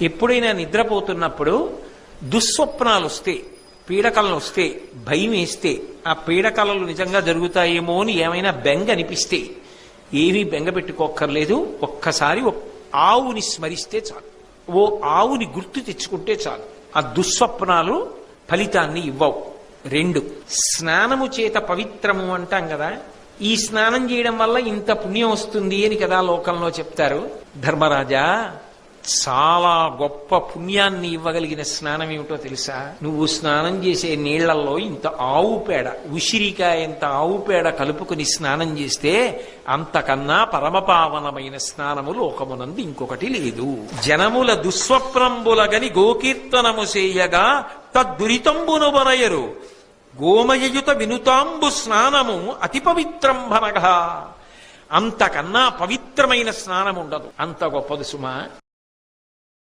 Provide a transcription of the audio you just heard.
ఎప్పుడైనా నిద్రపోతున్నప్పుడు దుస్వప్నాలు వస్తే, పీడకలలు వస్తే, భయం వేస్తే, ఆ పీడకలలు నిజంగా జరుగుతాయేమో అని ఏమైనా బెంగ అనిపిస్తే ఏమీ బెంగ పెట్టుకోక్కర్లేదు. ఒక్కసారి ఆవుని స్మరిస్తే చాలు, ఓ ఆవుని గుర్తు తెచ్చుకుంటే చాలు. ఆ దుస్వప్నాలు ఫలితాన్ని ఇవ్వవు. 2, స్నానము చేత పవిత్రము అంటాం కదా. ఈ స్నానం చేయడం వల్ల ఇంత పుణ్యం వస్తుంది అని కదా లోకంలో చెప్తారు. ధర్మరాజా, చాలా గొప్ప పుణ్యాన్ని ఇవ్వగలిగిన స్నానం ఏమిటో తెలుసా? నువ్వు స్నానం చేసే నీళ్లలో ఇంత ఆవు పేడ, ఉసిరికాయ ఇంత ఆవు పేడ కలుపుకుని స్నానం చేస్తే అంతకన్నా పరమపావనమైన స్నానము లోకమునందు ఇంకొకటి లేదు. జనముల దుస్వప్నంబులగని గోకీర్తనము చేయగా తద్దురితంబును బరయరు, గోమయయుత వినుతాంబు స్నానము అతి పవిత్రంభనగా. అంతకన్నా పవిత్రమైన స్నానం ఉండదు. అంత గొప్పది సుమా.